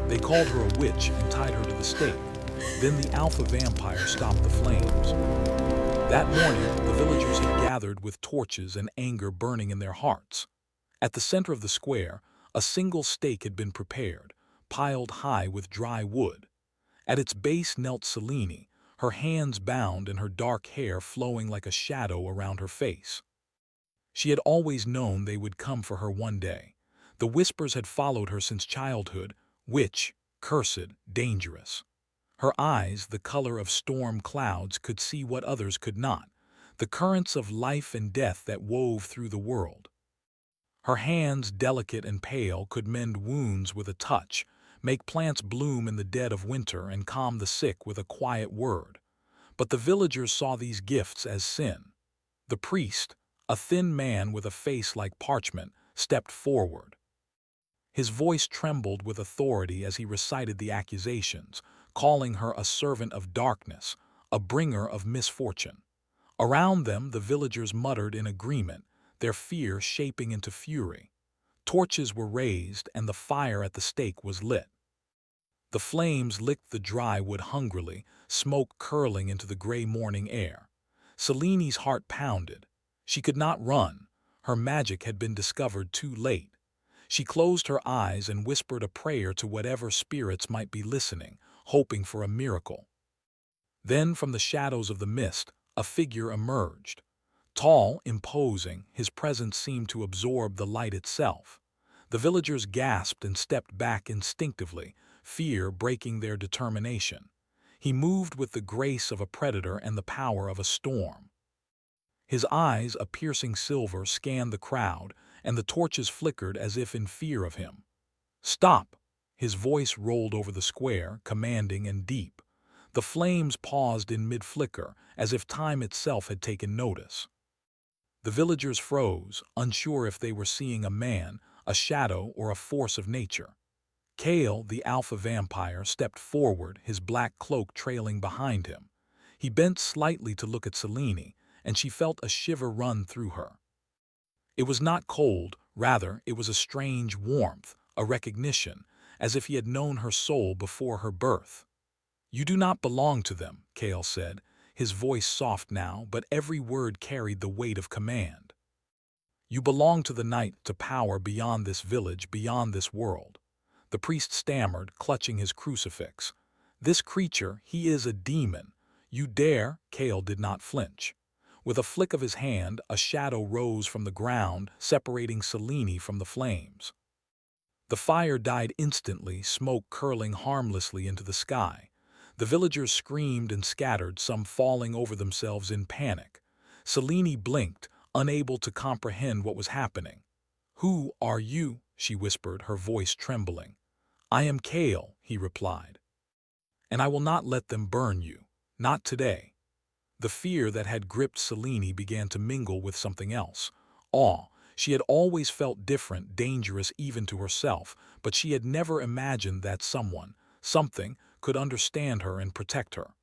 They called her a witch and tied her to the stake. Then the alpha vampire stopped the flames. That morning, the villagers had gathered with torches and anger burning in their hearts. At the center of the square, a single stake had been prepared, piled high with dry wood. At its base knelt Selene, her hands bound and her dark hair flowing like a shadow around her face. She had always known they would come for her one day. The whispers had followed her since childhood: witch, cursed, dangerous. Her eyes, the color of storm clouds, could see what others could not, the currents of life and death that wove through the world. Her hands, delicate and pale, could mend wounds with a touch, make plants bloom in the dead of winter, and calm the sick with a quiet word. But the villagers saw these gifts as sin. The priest, a thin man with a face like parchment, stepped forward. His voice trembled with authority as he recited the accusations, calling her a servant of darkness, a bringer of misfortune. Around them, the villagers muttered in agreement, their fear shaping into fury. Torches were raised, and the fire at the stake was lit. The flames licked the dry wood hungrily, smoke curling into the gray morning air. Selene's heart pounded. She could not run. Her magic had been discovered too late. She closed her eyes and whispered a prayer to whatever spirits might be listening, hoping for a miracle. Then, from the shadows of the mist, a figure emerged. Tall, imposing, his presence seemed to absorb the light itself. The villagers gasped and stepped back instinctively, fear breaking their determination. He moved with the grace of a predator and the power of a storm. His eyes, a piercing silver, scanned the crowd, and the torches flickered as if in fear of him. "Stop!" His voice rolled over the square, commanding and deep. The flames paused in mid-flicker, as if time itself had taken notice. The villagers froze, unsure if they were seeing a man, a shadow, or a force of nature. Kale, the alpha vampire, stepped forward, his black cloak trailing behind him. He bent slightly to look at Selene, and she felt a shiver run through her. It was not cold, rather, it was a strange warmth, a recognition, as if he had known her soul before her birth. "You do not belong to them," Kale said, his voice soft now, but every word carried the weight of command. "You belong to the night, to power beyond this village, beyond this world." The priest stammered, clutching his crucifix. "This creature, he is a demon. You dare—" Kale did not flinch. With a flick of his hand, a shadow rose from the ground, separating Selene from the flames. The fire died instantly, smoke curling harmlessly into the sky. The villagers screamed and scattered, some falling over themselves in panic. Selene blinked, unable to comprehend what was happening. "Who are you?" she whispered, her voice trembling. "I am Kale," he replied. "And I will not let them burn you. Not today." The fear that had gripped Selene began to mingle with something else. Awe. She had always felt different, dangerous even to herself, but she had never imagined that someone, something, could understand her and protect her.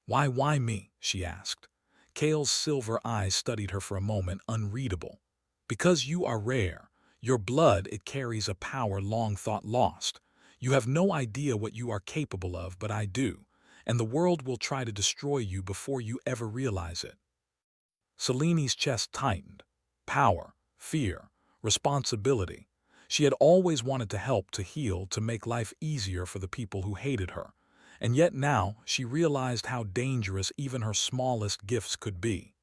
Why me?" she asked. Kale's silver eyes studied her for a moment, unreadable. "Because you are rare. Your blood, it carries a power long thought lost. You have no idea what you are capable of, but I do, and the world will try to destroy you before you ever realize it." Selene's chest tightened. Power, fear, responsibility. She had always wanted to help, to heal, to make life easier for the people who hated her. And yet now she realized how dangerous even her smallest gifts could be.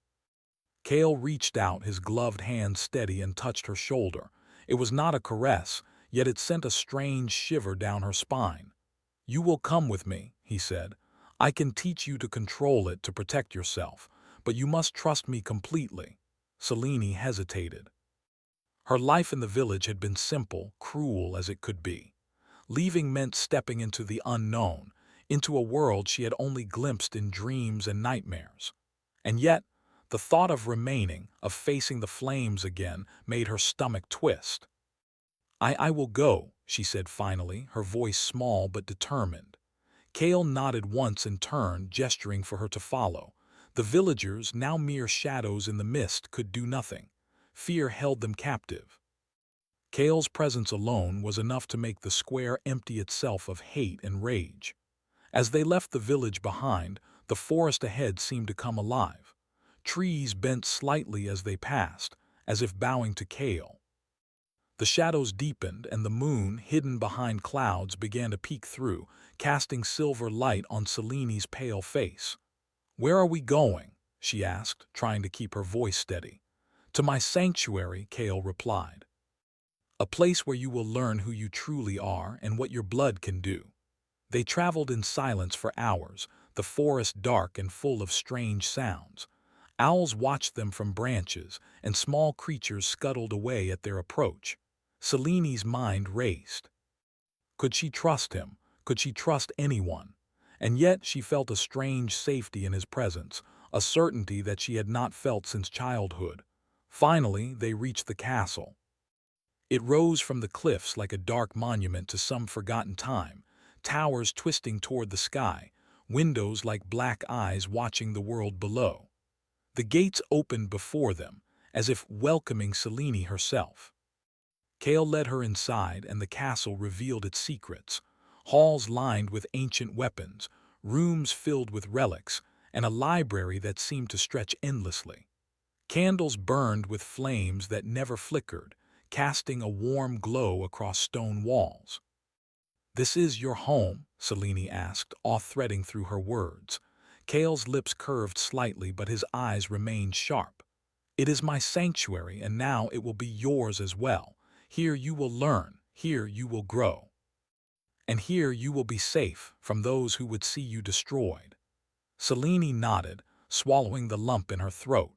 Kale reached out, his gloved hand steady, and touched her shoulder. It was not a caress, yet it sent a strange shiver down her spine. "You will come with me," he said. "I can teach you to control it, to protect yourself, but you must trust me completely." Selene hesitated. Her life in the village had been simple, cruel as it could be. Leaving meant stepping into the unknown, into a world she had only glimpsed in dreams and nightmares. And yet, the thought of remaining, of facing the flames again, made her stomach twist. I will go," she said finally, her voice small but determined. Kale nodded once and turned, gesturing for her to follow. The villagers, now mere shadows in the mist, could do nothing. Fear held them captive. Kale's presence alone was enough to make the square empty itself of hate and rage. As they left the village behind, the forest ahead seemed to come alive. Trees bent slightly as they passed, as if bowing to Kale. The shadows deepened, and the moon, hidden behind clouds, began to peek through, casting silver light on Seleni's pale face. "Where are we going?" she asked, trying to keep her voice steady. "To my sanctuary," Kale replied. "A place where you will learn who you truly are and what your blood can do." They traveled in silence for hours, the forest dark and full of strange sounds. Owls watched them from branches, and small creatures scuttled away at their approach. Seleni's mind raced. Could she trust him? Could she trust anyone? And yet she felt a strange safety in his presence, a certainty that she had not felt since childhood. Finally, they reached the castle. It rose from the cliffs like a dark monument to some forgotten time, towers twisting toward the sky, windows like black eyes watching the world below. The gates opened before them, as if welcoming Selene herself. Kale led her inside, and the castle revealed its secrets. Halls lined with ancient weapons, rooms filled with relics, and a library that seemed to stretch endlessly. Candles burned with flames that never flickered, casting a warm glow across stone walls. "This is your home?" Selene asked, awe-threading through her words. Kale's lips curved slightly, but his eyes remained sharp. "It is my sanctuary, and now it will be yours as well. Here you will learn, here you will grow. And here you will be safe from those who would see you destroyed." Selene nodded, swallowing the lump in her throat.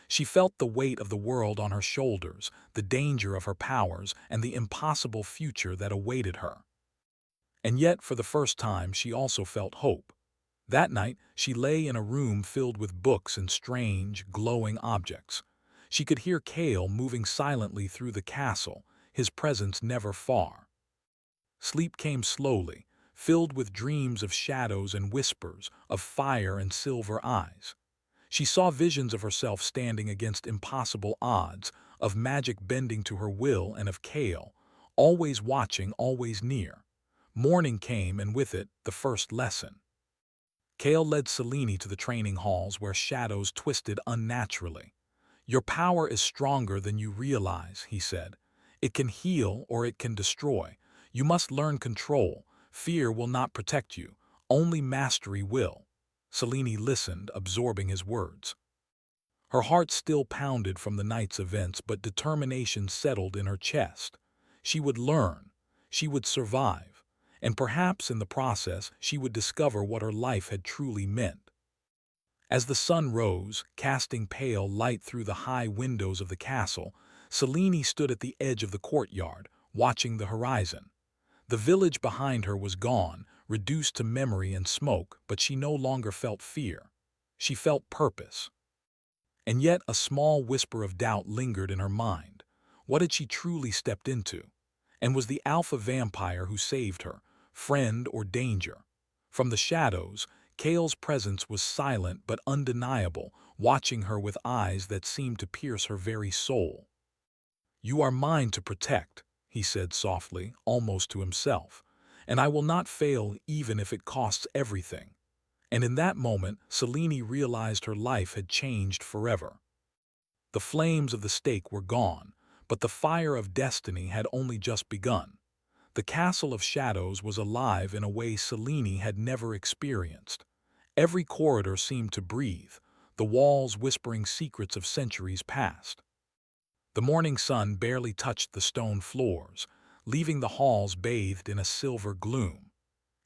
She felt the weight of the world on her shoulders, the danger of her powers, and the impossible future that awaited her. And yet, for the first time, she also felt hope. That night, she lay in a room filled with books and strange, glowing objects. She could hear Kale moving silently through the castle, his presence never far. Sleep came slowly, filled with dreams of shadows and whispers, of fire and silver eyes. She saw visions of herself standing against impossible odds, of magic bending to her will, and of Kale, always watching, always near. Morning came, and with it, the first lesson. Kale led Selene to the training halls where shadows twisted unnaturally. "Your power is stronger than you realize," he said. "It can heal or it can destroy. You must learn control. Fear will not protect you. Only mastery will." Selene listened, absorbing his words. Her heart still pounded from the night's events, but determination settled in her chest. She would learn. She would survive. And perhaps in the process she would discover what her life had truly meant. As the sun rose, casting pale light through the high windows of the castle, Selene stood at the edge of the courtyard, watching the horizon. The village behind her was gone, reduced to memory and smoke, but she no longer felt fear. She felt purpose. And yet a small whisper of doubt lingered in her mind. What had she truly stepped into? And was the alpha vampire who saved her friend or danger? From the shadows, Kale's presence was silent but undeniable, watching her with eyes that seemed to pierce her very soul. "You are mine to protect," he said softly, almost to himself, "and I will not fail even if it costs everything." And in that moment, Selene realized her life had changed forever. The flames of the stake were gone, but the fire of destiny had only just begun. The castle of shadows was alive in a way Selene had never experienced. Every corridor seemed to breathe, the walls whispering secrets of centuries past. The morning sun barely touched the stone floors, leaving the halls bathed in a silver gloom.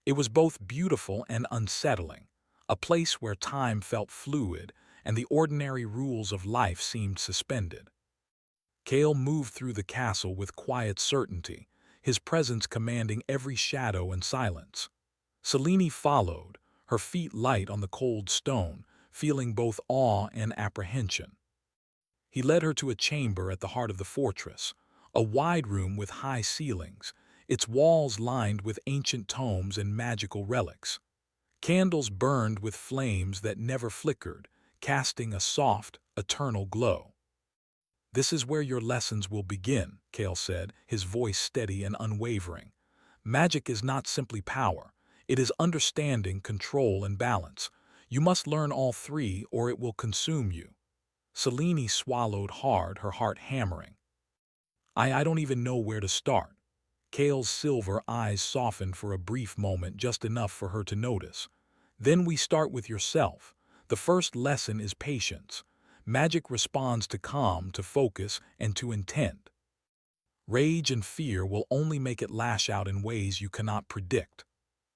It was both beautiful and unsettling, a place where time felt fluid and the ordinary rules of life seemed suspended. Kale moved through the castle with quiet certainty, his presence commanding every shadow and silence. Selene followed, her feet light on the cold stone, feeling both awe and apprehension. He led her to a chamber at the heart of the fortress, a wide room with high ceilings, its walls lined with ancient tomes and magical relics. Candles burned with flames that never flickered, casting a soft, eternal glow. This is where your lessons will begin, Kale said, his voice steady and unwavering. Magic is not simply power. It is understanding, control, and balance. You must learn all three or it will consume you. Selene swallowed hard, her heart hammering. I don't even know where to start. Kale's silver eyes softened for a brief moment, just enough for her to notice. Then we start with yourself. The first lesson is patience. Magic responds to calm, to focus, and to intent. Rage and fear will only make it lash out in ways you cannot predict.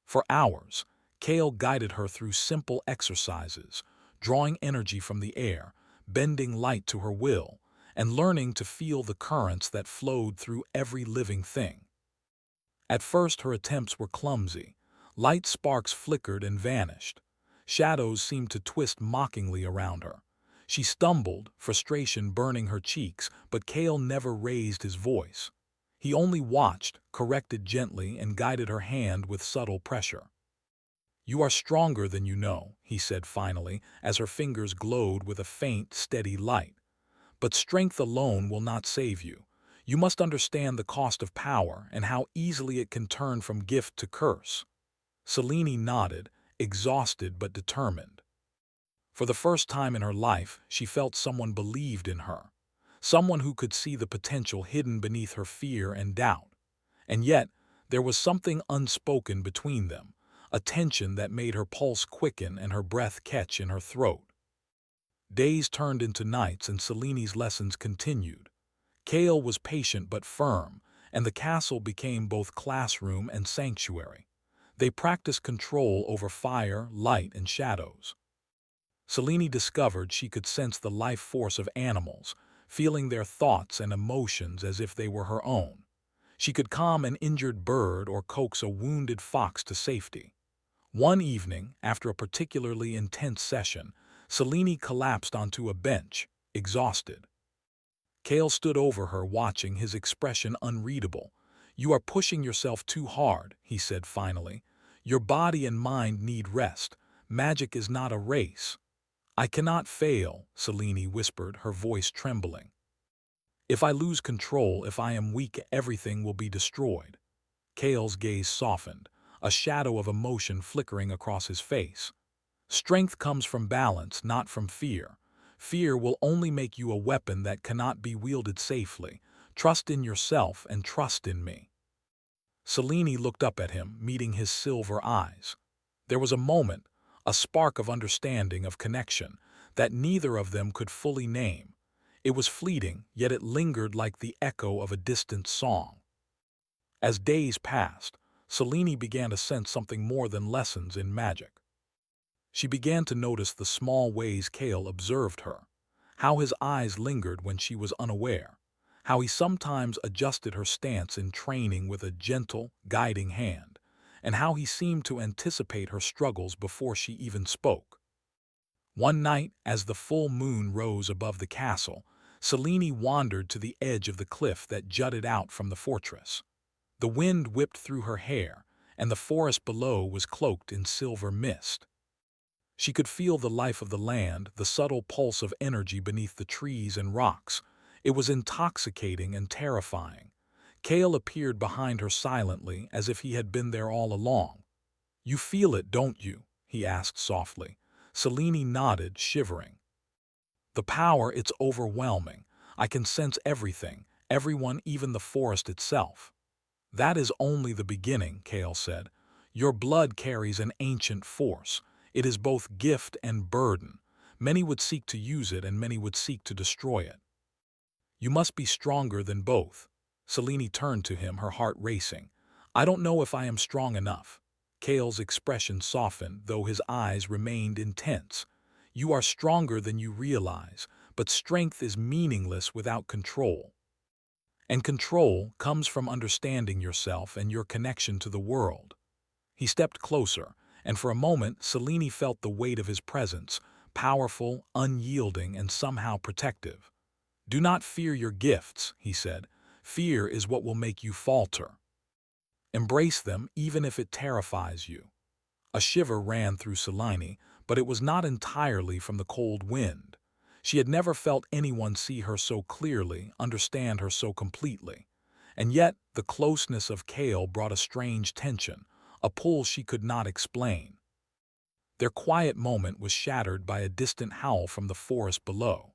For hours, Kale guided her through simple exercises, drawing energy from the air, bending light to her will, and learning to feel the currents that flowed through every living thing. At first her attempts were clumsy. Light sparks flickered and vanished. Shadows seemed to twist mockingly around her. She stumbled, frustration burning her cheeks, but Kale never raised his voice. He only watched, corrected gently, and guided her hand with subtle pressure. "You are stronger than you know," he said finally, as her fingers glowed with a faint, steady light. "But strength alone will not save you. You must understand the cost of power and how easily it can turn from gift to curse." Selene nodded, exhausted but determined. For the first time in her life, she felt someone believed in her, someone who could see the potential hidden beneath her fear and doubt. And yet, there was something unspoken between them, a tension that made her pulse quicken and her breath catch in her throat. Days turned into nights and Selene's lessons continued. Kale was patient but firm, and the castle became both classroom and sanctuary. They practiced control over fire, light, and shadows. Selene discovered she could sense the life force of animals, feeling their thoughts and emotions as if they were her own. She could calm an injured bird or coax a wounded fox to safety. One evening, after a particularly intense session, Selene collapsed onto a bench, exhausted. Kale stood over her, watching, his expression unreadable. "You are pushing yourself too hard," he said finally. "Your body and mind need rest. Magic is not a race." "I cannot fail," Selene whispered, her voice trembling. "If I lose control, if I am weak, everything will be destroyed." Kale's gaze softened, a shadow of emotion flickering across his face. "Strength comes from balance, not from fear. Fear will only make you a weapon that cannot be wielded safely. Trust in yourself and trust in me." Selene looked up at him, meeting his silver eyes. There was a moment, a spark of understanding, of connection, that neither of them could fully name. It was fleeting, yet it lingered like the echo of a distant song. As days passed, Selene began to sense something more than lessons in magic. She began to notice the small ways Kale observed her, how his eyes lingered when she was unaware, how he sometimes adjusted her stance in training with a gentle, guiding hand, and how he seemed to anticipate her struggles before she even spoke. One night, as the full moon rose above the castle, Selene wandered to the edge of the cliff that jutted out from the fortress. The wind whipped through her hair, and the forest below was cloaked in silver mist. She could feel the life of the land, the subtle pulse of energy beneath the trees and rocks. It was intoxicating and terrifying. Kale appeared behind her silently, as if he had been there all along. "You feel it, don't you?" he asked softly. Selene nodded, shivering. "The power, it's overwhelming. I can sense everything, everyone, even the forest itself." "That is only the beginning," Kale said. "Your blood carries an ancient force. It is both gift and burden. Many would seek to use it and many would seek to destroy it. You must be stronger than both." Selene turned to him, her heart racing. "I don't know if I am strong enough." Kale's expression softened, though his eyes remained intense. "You are stronger than you realize, but strength is meaningless without control. And control comes from understanding yourself and your connection to the world." He stepped closer, and for a moment Selene felt the weight of his presence, powerful, unyielding, and somehow protective. "Do not fear your gifts," he said. "Fear is what will make you falter. Embrace them even if it terrifies you." A shiver ran through Selene, but it was not entirely from the cold wind. She had never felt anyone see her so clearly, understand her so completely. And yet, the closeness of Kale brought a strange tension, a pull she could not explain. Their quiet moment was shattered by a distant howl from the forest below.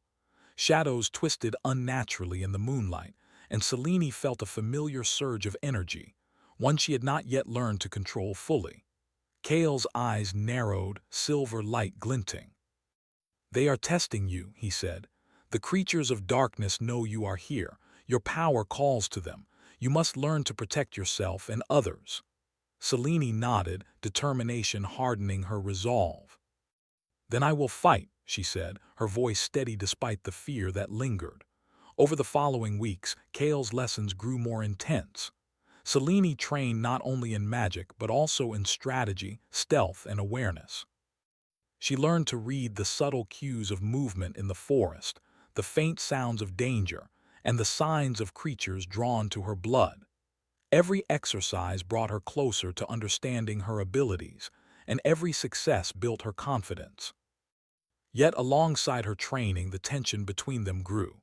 Shadows twisted unnaturally in the moonlight, and Selene felt a familiar surge of energy, one she had not yet learned to control fully. Kale's eyes narrowed, silver light glinting. "They are testing you," he said. "The creatures of darkness know you are here. Your power calls to them. You must learn to protect yourself and others." Selene nodded, determination hardening her resolve. "Then I will fight," she said, her voice steady despite the fear that lingered. Over the following weeks, Kale's lessons grew more intense. Selene trained not only in magic but also in strategy, stealth, and awareness. She learned to read the subtle cues of movement in the forest, the faint sounds of danger, and the signs of creatures drawn to her blood. Every exercise brought her closer to understanding her abilities, and every success built her confidence. Yet alongside her training, the tension between them grew.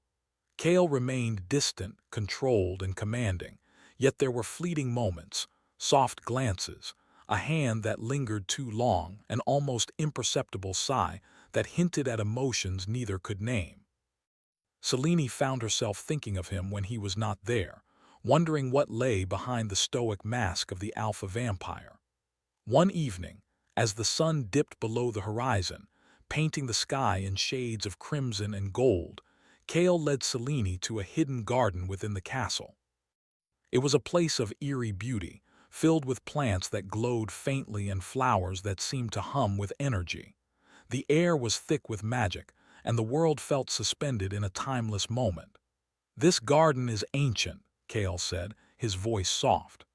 Kale remained distant, controlled, and commanding, yet there were fleeting moments, soft glances, a hand that lingered too long, an almost imperceptible sigh that hinted at emotions neither could name. Selene found herself thinking of him when he was not there, wondering what lay behind the stoic mask of the alpha vampire. One evening, as the sun dipped below the horizon, painting the sky in shades of crimson and gold, Kale led Selene to a hidden garden within the castle. It was a place of eerie beauty, filled with plants that glowed faintly and flowers that seemed to hum with energy. The air was thick with magic, and the world felt suspended in a timeless moment. "This garden is ancient," Kale said, his voice soft.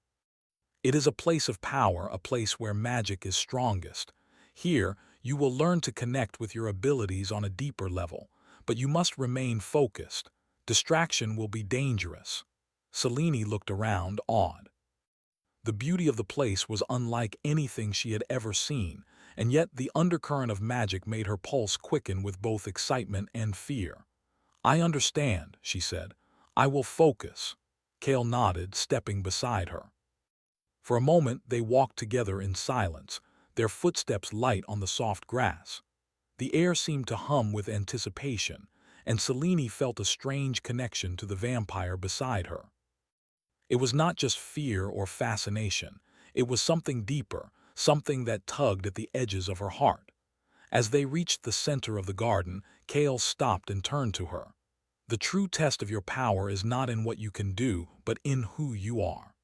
"It is a place of power, a place where magic is strongest. Here, you will learn to connect with your abilities on a deeper level, but you must remain focused. Distraction will be dangerous." Selene looked around, awed. The beauty of the place was unlike anything she had ever seen, and yet the undercurrent of magic made her pulse quicken with both excitement and fear. "I understand," she said. "I will focus." Kale nodded, stepping beside her. For a moment they walked together in silence, their footsteps light on the soft grass. The air seemed to hum with anticipation, and Selene felt a strange connection to the vampire beside her. It was not just fear or fascination, it was something deeper, something that tugged at the edges of her heart. As they reached the center of the garden, Kale stopped and turned to her. "The true test of your power is not in what you can do, but in who you are.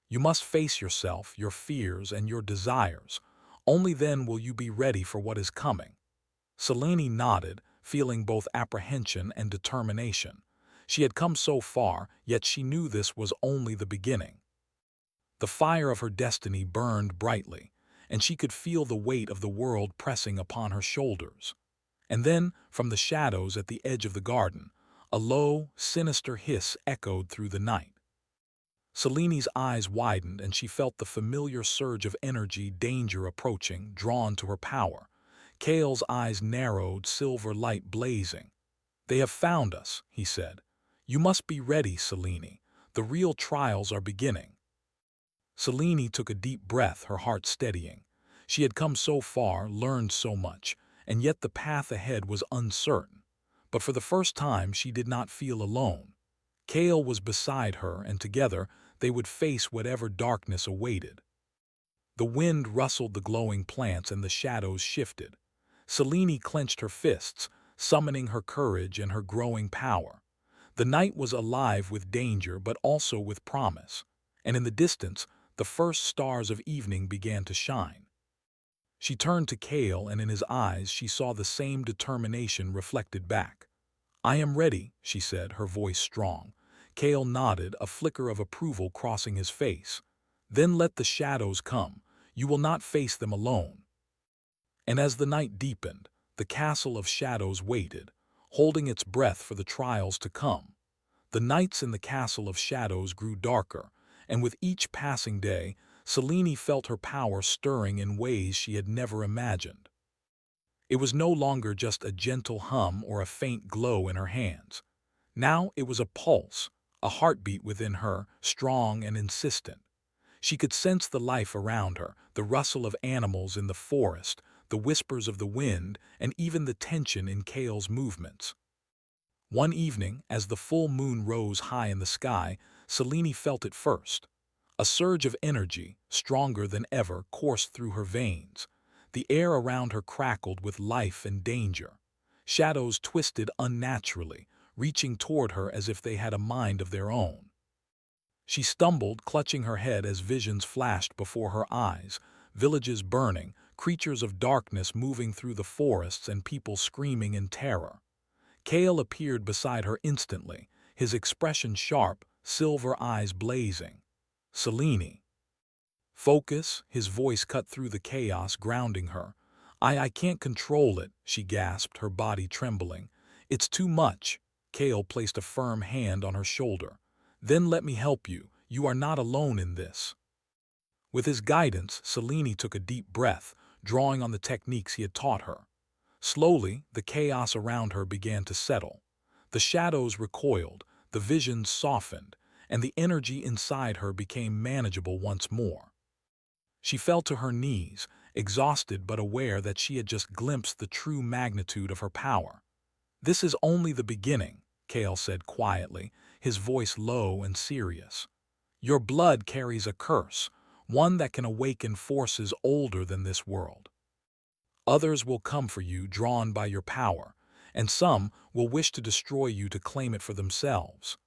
You must face yourself, your fears, and your desires. Only then will you be ready for what is coming." Selene nodded, feeling both apprehension and determination. She had come so far, yet she knew this was only the beginning. The fire of her destiny burned brightly, and she could feel the weight of the world pressing upon her shoulders. And then, from the shadows at the edge of the garden, a low, sinister hiss echoed through the night. Selene's eyes widened, and she felt the familiar surge of energy, danger approaching, drawn to her power. Kale's eyes narrowed, silver light blazing. "They have found us," he said. "You must be ready, Selene. The real trials are beginning." Selene took a deep breath, her heart steadying. She had come so far, learned so much, and yet the path ahead was uncertain. But for the first time, she did not feel alone. Kale was beside her, and together they would face whatever darkness awaited. The wind rustled the glowing plants and the shadows shifted. Selene clenched her fists, summoning her courage and her growing power. The night was alive with danger but also with promise, and in the distance, the first stars of evening began to shine. She turned to Kale, and in his eyes she saw the same determination reflected back. "I am ready," she said, her voice strong. Kale nodded, a flicker of approval crossing his face. "Then let the shadows come. You will not face them alone." And as the night deepened, the castle of shadows waited, holding its breath for the trials to come. The nights in the castle of shadows grew darker, and with each passing day, Selene felt her power stirring in ways she had never imagined. It was no longer just a gentle hum or a faint glow in her hands. Now it was a pulse, a heartbeat within her, strong and insistent. She could sense the life around her, the rustle of animals in the forest, the whispers of the wind, and even the tension in Kale's movements. One evening, as the full moon rose high in the sky, Selene felt it first. A surge of energy, stronger than ever, coursed through her veins. The air around her crackled with life and danger. Shadows twisted unnaturally, reaching toward her as if they had a mind of their own. She stumbled, clutching her head as visions flashed before her eyes, villages burning, creatures of darkness moving through the forests, and people screaming in terror. Kale appeared beside her instantly, his expression sharp, silver eyes blazing. "Selene." "Focus," his voice cut through the chaos, grounding her. I can't control it," she gasped, her body trembling. "It's too much." Kale placed a firm hand on her shoulder. "Then let me help you. You are not alone in this." With his guidance, Selene took a deep breath, drawing on the techniques he had taught her. Slowly, the chaos around her began to settle. The shadows recoiled, the visions softened, and the energy inside her became manageable once more. She fell to her knees, exhausted but aware that she had just glimpsed the true magnitude of her power. "This is only the beginning," Kale said quietly, his voice low and serious. "Your blood carries a curse, one that can awaken forces older than this world. Others will come for you, drawn by your power, and some will wish to destroy you to claim it for themselves."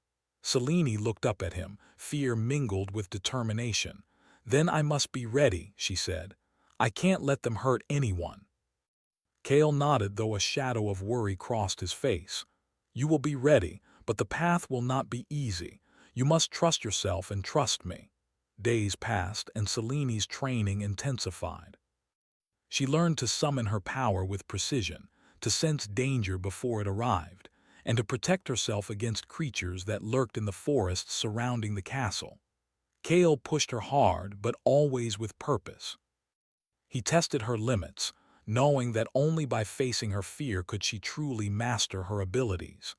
Selene looked up at him, fear mingled with determination. "Then I must be ready," she said. "I can't let them hurt anyone." Kale nodded, though a shadow of worry crossed his face. "You will be ready, but the path will not be easy. You must trust yourself and trust me." Days passed, and Selene's training intensified. She learned to summon her power with precision, to sense danger before it arrived, and to protect herself against creatures that lurked in the forests surrounding the castle. Kale pushed her hard, but always with purpose. He tested her limits, knowing that only by facing her fear could she truly master her abilities.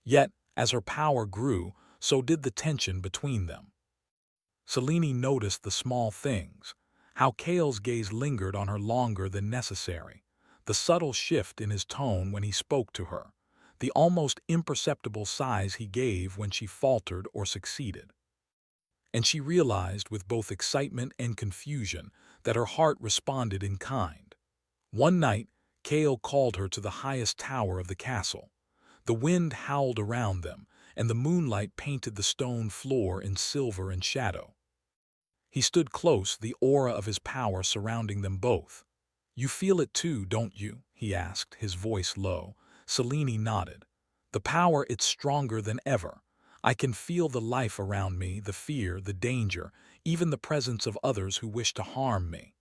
Yet, as her power grew, so did the tension between them. Selene noticed the small things, how Kale's gaze lingered on her longer than necessary, the subtle shift in his tone when he spoke to her, the almost imperceptible sighs he gave when she faltered or succeeded. And she realized with both excitement and confusion that her heart responded in kind. One night, Kale called her to the highest tower of the castle. The wind howled around them, and the moonlight painted the stone floor in silver and shadow. He stood close, the aura of his power surrounding them both. "You feel it too, don't you?" he asked, his voice low. Selene nodded. "The power, it's stronger than ever. I can feel the life around me, the fear, the danger, even the presence of others who wish to harm me."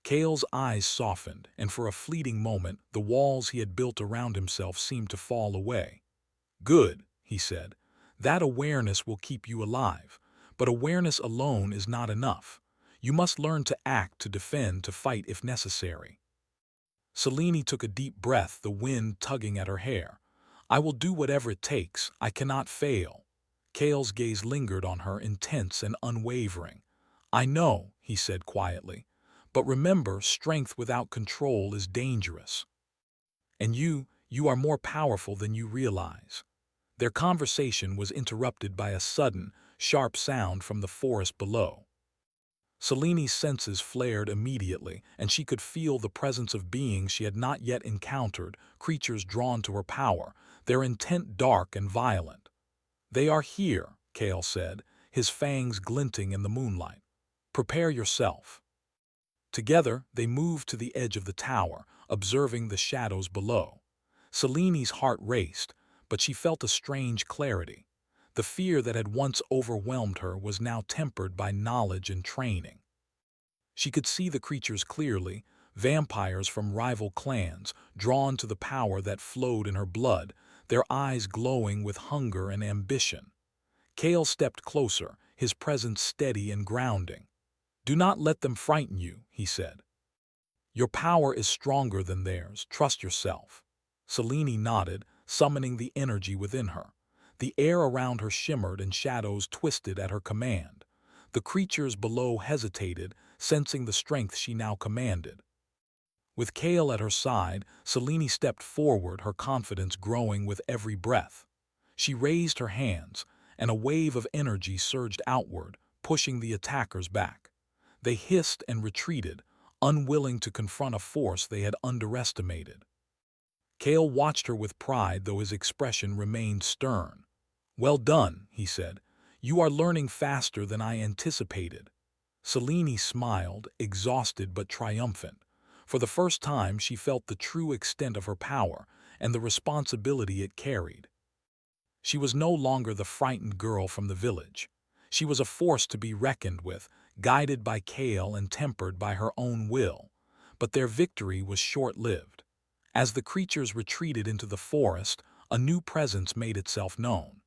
Kale's eyes softened, and for a fleeting moment, the walls he had built around himself seemed to fall away. "Good," he said. "That awareness will keep you alive. But awareness alone is not enough. You must learn to act, to defend, to fight if necessary." Selene took a deep breath, the wind tugging at her hair. "I will do whatever it takes. I cannot fail." Kale's gaze lingered on her, intense and unwavering. "I know," he said quietly. "But remember, strength without control is dangerous. And you are more powerful than you realize." Their conversation was interrupted by a sudden, sharp sound from the forest below. Selene's senses flared immediately, and she could feel the presence of beings she had not yet encountered, creatures drawn to her power, their intent dark and violent. "They are here," Kale said, his fangs glinting in the moonlight. "Prepare yourself." Together, they moved to the edge of the tower, observing the shadows below. Selene's heart raced, but she felt a strange clarity. The fear that had once overwhelmed her was now tempered by knowledge and training. She could see the creatures clearly, vampires from rival clans, drawn to the power that flowed in her blood, their eyes glowing with hunger and ambition. Kale stepped closer, his presence steady and grounding. "Do not let them frighten you," he said. Your power is stronger than theirs. Trust yourself. Selene nodded, summoning the energy within her. The air around her shimmered and shadows twisted at her command. The creatures below hesitated, sensing the strength she now commanded. With Kale at her side, Selene stepped forward, her confidence growing with every breath. She raised her hands, and a wave of energy surged outward, pushing the attackers back. They hissed and retreated, unwilling to confront a force they had underestimated. Kale watched her with pride, though his expression remained stern. "Well done," he said. "You are learning faster than I anticipated." Selene smiled, exhausted but triumphant. For the first time, she felt the true extent of her power and the responsibility it carried. She was no longer the frightened girl from the village. She was a force to be reckoned with, guided by Kale and tempered by her own will. But their victory was short-lived. As the creatures retreated into the forest, a new presence made itself known.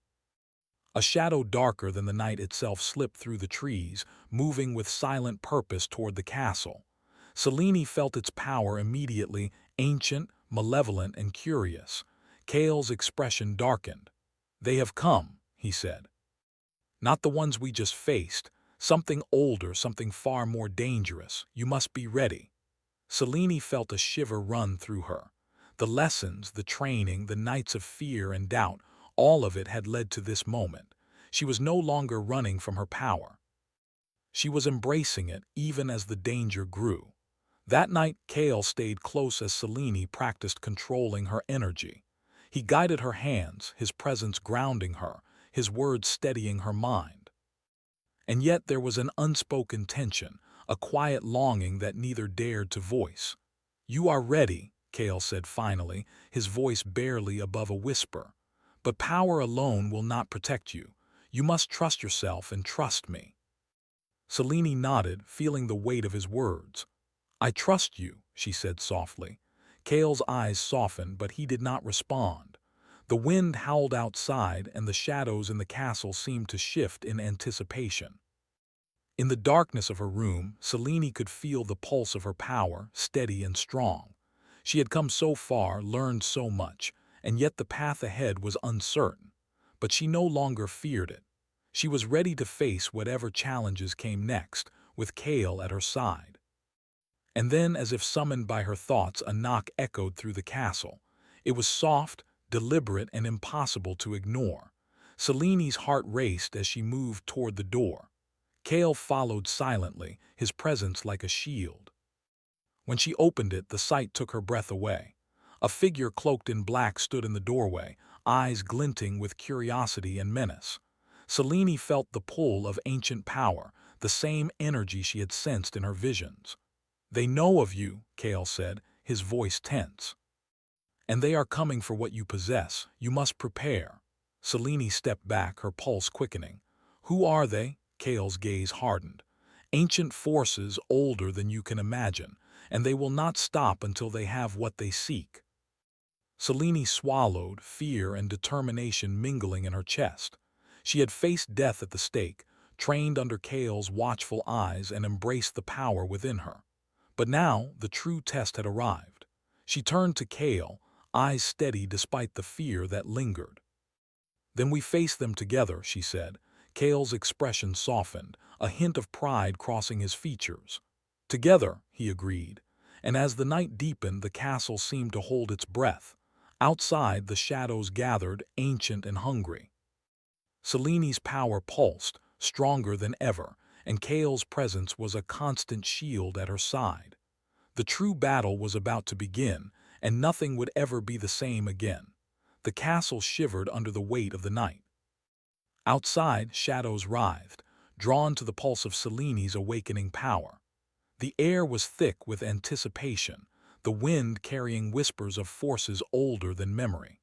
A shadow darker than the night itself slipped through the trees, moving with silent purpose toward the castle. Selene felt its power immediately, ancient, malevolent, and curious. Kale's expression darkened. "They have come," he said. "Not the ones we just faced. Something older, something far more dangerous. You must be ready." Selene felt a shiver run through her. The lessons, the training, the nights of fear and doubt, all of it had led to this moment. She was no longer running from her power. She was embracing it, even as the danger grew. That night, Kale stayed close as Selene practiced controlling her energy. He guided her hands, his presence grounding her, his words steadying her mind. And yet there was an unspoken tension, a quiet longing that neither dared to voice. "You are ready," Kale said finally, his voice barely above a whisper. "But power alone will not protect you. You must trust yourself and trust me." Selene nodded, feeling the weight of his words. "I trust you," she said softly. Kale's eyes softened, but he did not respond. The wind howled outside, and the shadows in the castle seemed to shift in anticipation. In the darkness of her room, Selene could feel the pulse of her power, steady and strong. She had come so far, learned so much, and yet the path ahead was uncertain. But she no longer feared it. She was ready to face whatever challenges came next, with Kale at her side. And then, as if summoned by her thoughts, a knock echoed through the castle. It was soft, deliberate, and impossible to ignore. Selene's heart raced as she moved toward the door. Kale followed silently, his presence like a shield. When she opened it, the sight took her breath away. A figure cloaked in black stood in the doorway, eyes glinting with curiosity and menace. Selene felt the pull of ancient power, the same energy she had sensed in her visions. "They know of you," Kale said, his voice tense. "And they are coming for what you possess. You must prepare." Selene stepped back, her pulse quickening. "Who are they?" Kale's gaze hardened. "Ancient forces older than you can imagine, and they will not stop until they have what they seek." Selene swallowed, fear and determination mingling in her chest. She had faced death at the stake, trained under Kale's watchful eyes, and embraced the power within her. But now the true test had arrived. She turned to Kale, eyes steady despite the fear that lingered. "Then we face them together," she said. Kale's expression softened, a hint of pride crossing his features. "Together," he agreed. And as the night deepened, the castle seemed to hold its breath. Outside, the shadows gathered, ancient and hungry. Selene's power pulsed, stronger than ever, and Kale's presence was a constant shield at her side. The true battle was about to begin, and nothing would ever be the same again. The castle shivered under the weight of the night. Outside, shadows writhed, drawn to the pulse of Selene's awakening power. The air was thick with anticipation, the wind carrying whispers of forces older than memory.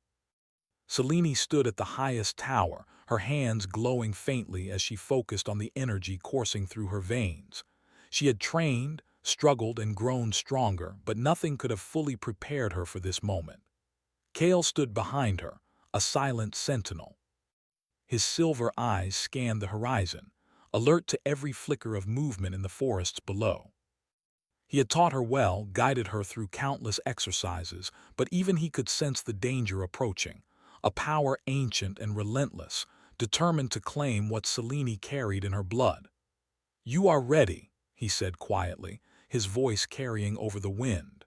Selene stood at the highest tower, her hands glowing faintly as she focused on the energy coursing through her veins. She had trained, struggled, and grown stronger, but nothing could have fully prepared her for this moment. Kale stood behind her, a silent sentinel. His silver eyes scanned the horizon, alert to every flicker of movement in the forests below. He had taught her well, guided her through countless exercises, but even he could sense the danger approaching, a power ancient and relentless, determined to claim what Selene carried in her blood. "You are ready," he said quietly, his voice carrying over the wind.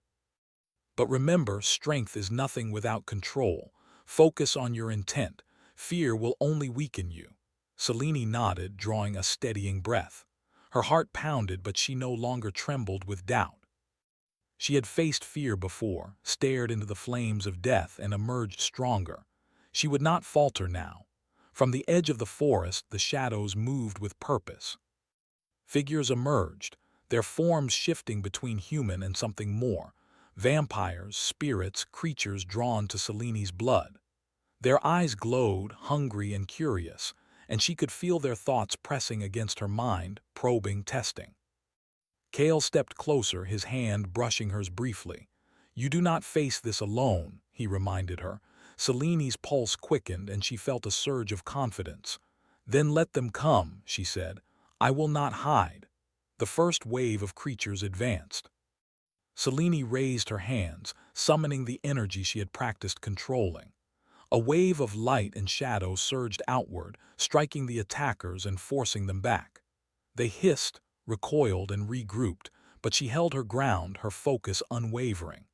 "But remember, strength is nothing without control. Focus on your intent. Fear will only weaken you." Selene nodded, drawing a steadying breath. Her heart pounded, but she no longer trembled with doubt. She had faced fear before, stared into the flames of death, and emerged stronger. She would not falter now. From the edge of the forest, the shadows moved with purpose. Figures emerged, their forms shifting between human and something more. Vampires, spirits, creatures drawn to Selene's blood. Their eyes glowed, hungry and curious, and she could feel their thoughts pressing against her mind, probing, testing. Kale stepped closer, his hand brushing hers briefly. "You do not face this alone," he reminded her. Selene's pulse quickened, and she felt a surge of confidence. "Then let them come," she said. "I will not hide." The first wave of creatures advanced. Selene raised her hands, summoning the energy she had practiced controlling. A wave of light and shadow surged outward, striking the attackers and forcing them back. They hissed, recoiled, and regrouped, but she held her ground, her focus unwavering.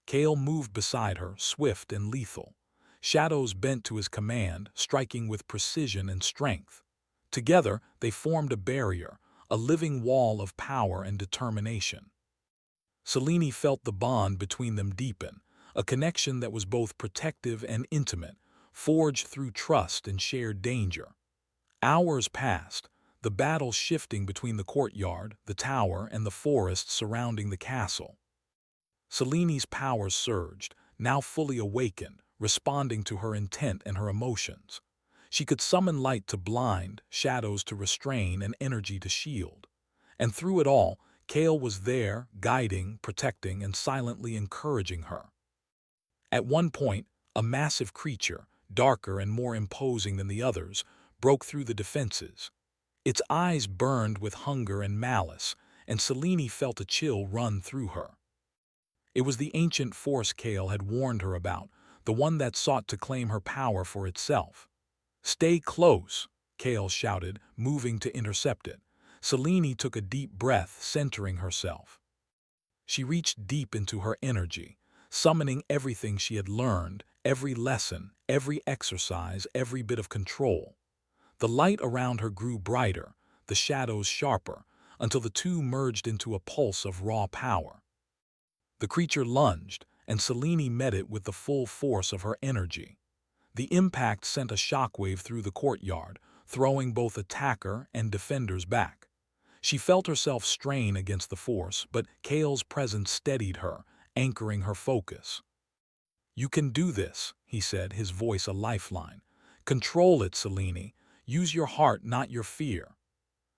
Kale moved beside her, swift and lethal. Shadows bent to his command, striking with precision and strength. Together, they formed a barrier, a living wall of power and determination. Selene felt the bond between them deepen, a connection that was both protective and intimate, forged through trust and shared danger. Hours passed, the battle shifting between the courtyard, the tower, and the forest surrounding the castle. Selene's powers surged, now fully awakened, responding to her intent and her emotions. She could summon light to blind, shadows to restrain, and energy to shield. And through it all, Kale was there, guiding, protecting, and silently encouraging her. At one point, a massive creature, darker and more imposing than the others, broke through the defenses. Its eyes burned with hunger and malice, and Selene felt a chill run through her. It was the ancient force Kale had warned her about, the one that sought to claim her power for itself. "Stay close," Kale shouted, moving to intercept it. Selene took a deep breath, centering herself. She reached deep into her energy, summoning everything she had learned, every lesson, every exercise, every bit of control. The light around her grew brighter, the shadows sharper, until the two merged into a pulse of raw power. The creature lunged, and Selene met it with the full force of her energy. The impact sent a shockwave through the courtyard, throwing both attacker and defenders back. She felt herself strain against the force, but Kale's presence steadied her, anchoring her focus. "You can do this," he said, his voice a lifeline. "Control it, Selene. Use your heart, not your fear."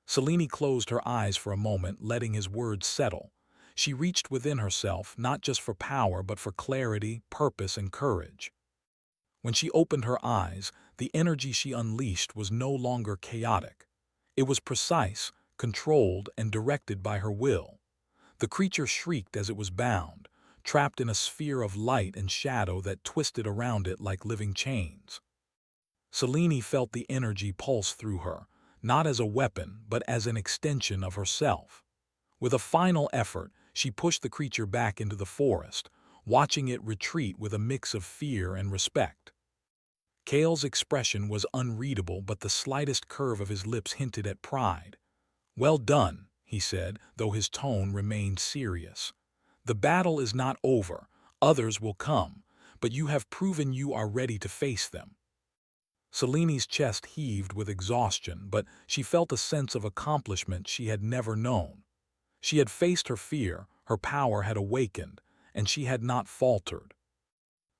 Selene closed her eyes for a moment, letting his words settle. She reached within herself, not just for power, but for clarity, purpose, and courage. When she opened her eyes, the energy she unleashed was no longer chaotic. It was precise, controlled, and directed by her will. The creature shrieked as it was bound, trapped in a sphere of light and shadow that twisted around it like living chains. Selene felt the energy pulse through her, not as a weapon, but as an extension of herself. With a final effort, she pushed the creature back into the forest, watching it retreat with a mix of fear and respect. Kale's expression was unreadable, but the slightest curve of his lips hinted at pride. "Well done," he said, though his tone remained serious. "The battle is not over. Others will come, but you have proven you are ready to face them." Selene's chest heaved with exhaustion, but she felt a sense of accomplishment she had never known. She had faced her fear, her power had awakened, and she had not faltered.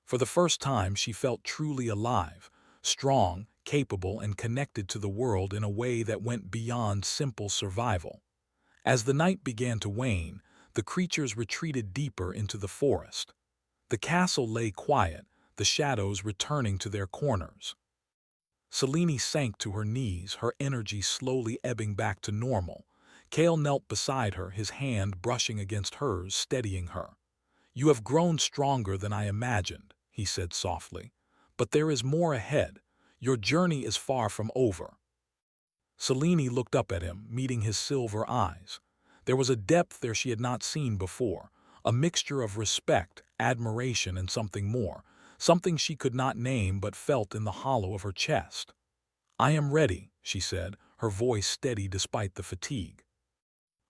For the first time, she felt truly alive, strong, capable, and connected to the world in a way that went beyond simple survival. As the night began to wane, the creatures retreated deeper into the forest. The castle lay quiet, the shadows returning to their corners. Selene sank to her knees, her energy slowly ebbing back to normal. Kale knelt beside her, his hand brushing against hers, steadying her. "You have grown stronger than I imagined," he said softly. "But there is more ahead. Your journey is far from over." Selene looked up at him, meeting his silver eyes. There was a depth there she had not seen before, a mixture of respect, admiration, and something more, something she could not name but felt in the hollow of her chest. "I am ready," she said, her voice steady despite the fatigue.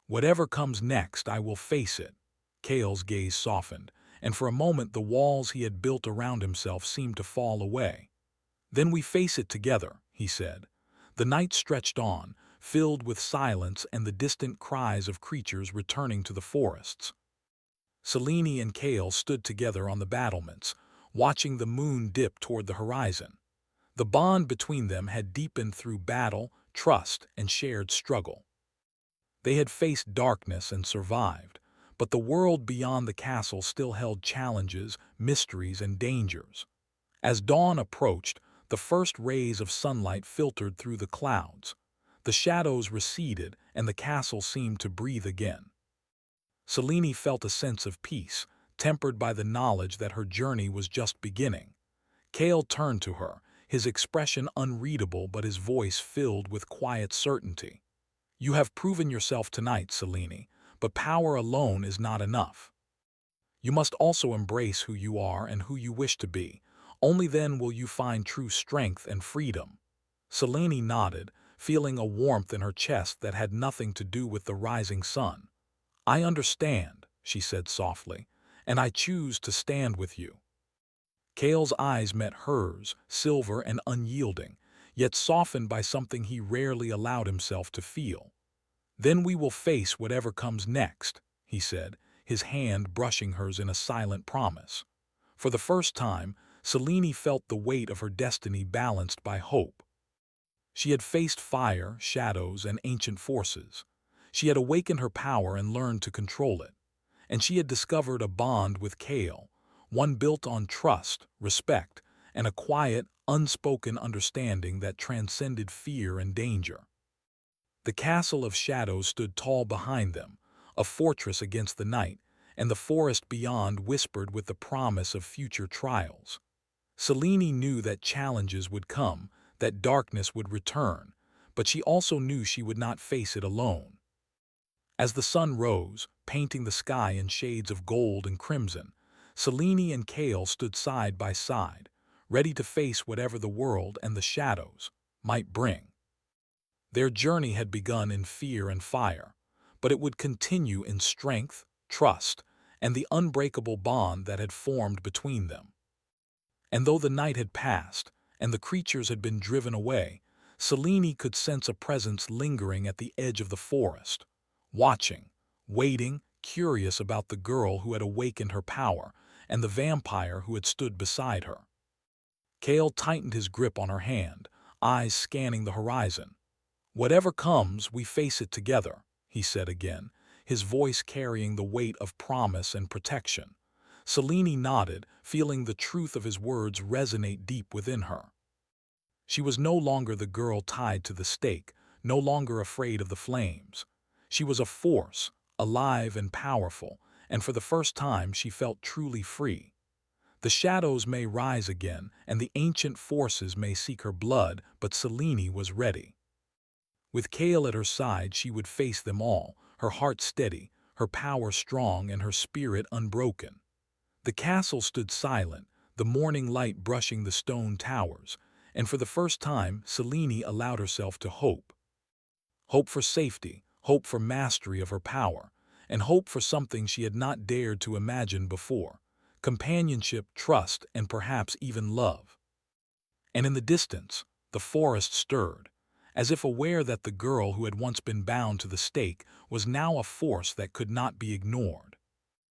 "Whatever comes next, I will face it." Kale's gaze softened, and for a moment the walls he had built around himself seemed to fall away. "Then we face it together," he said. The night stretched on, filled with silence and the distant cries of creatures returning to the forests. Selene and Kale stood together on the battlements, watching the moon dip toward the horizon. The bond between them had deepened through battle, trust, and shared struggle. They had faced darkness and survived, but the world beyond the castle still held challenges, mysteries, and dangers. As dawn approached, the first rays of sunlight filtered through the clouds. The shadows receded, and the castle seemed to breathe again. Selene felt a sense of peace, tempered by the knowledge that her journey was just beginning. Kale turned to her, his expression unreadable but his voice filled with quiet certainty. "You have proven yourself tonight, Selene, but power alone is not enough. You must also embrace who you are and who you wish to be. Only then will you find true strength and freedom." Selene nodded, feeling a warmth in her chest that had nothing to do with the rising sun. "I understand," she said softly, "and I choose to stand with you." Kale's eyes met hers, silver and unyielding, yet softened by something he rarely allowed himself to feel. "Then we will face whatever comes next," he said, his hand brushing hers in a silent promise. For the first time, Selene felt the weight of her destiny balanced by hope. She had faced fire, shadows, and ancient forces. She had awakened her power and learned to control it. And she had discovered a bond with Kale, one built on trust, respect, and a quiet, unspoken understanding that transcended fear and danger. The castle of shadows stood tall behind them, a fortress against the night, and the forest beyond whispered with the promise of future trials. Selene knew that challenges would come, that darkness would return, but she also knew she would not face it alone. As the sun rose, painting the sky in shades of gold and crimson, Selene and Kale stood side by side, ready to face whatever the world and the shadows might bring. Their journey had begun in fear and fire, but it would continue in strength, trust, and the unbreakable bond that had formed between them. And though the night had passed, and the creatures had been driven away, Selene could sense a presence lingering at the edge of the forest, watching, waiting, curious about the girl who had awakened her power and the vampire who had stood beside her. Kale tightened his grip on her hand, eyes scanning the horizon. "Whatever comes, we face it together," he said again, his voice carrying the weight of promise and protection. Selene nodded, feeling the truth of his words resonate deep within her. She was no longer the girl tied to the stake, no longer afraid of the flames. She was a force, alive and powerful, and for the first time she felt truly free. The shadows may rise again, and the ancient forces may seek her blood, but Selene was ready. With Kale at her side, she would face them all, her heart steady, her power strong, and her spirit unbroken. The castle stood silent, the morning light brushing the stone towers, and for the first time Selene allowed herself to hope. Hope for safety, hope for mastery of her power, and hope for something she had not dared to imagine before: companionship, trust, and perhaps even love. And in the distance, the forest stirred, as if aware that the girl who had once been bound to the stake was now a force that could not be ignored.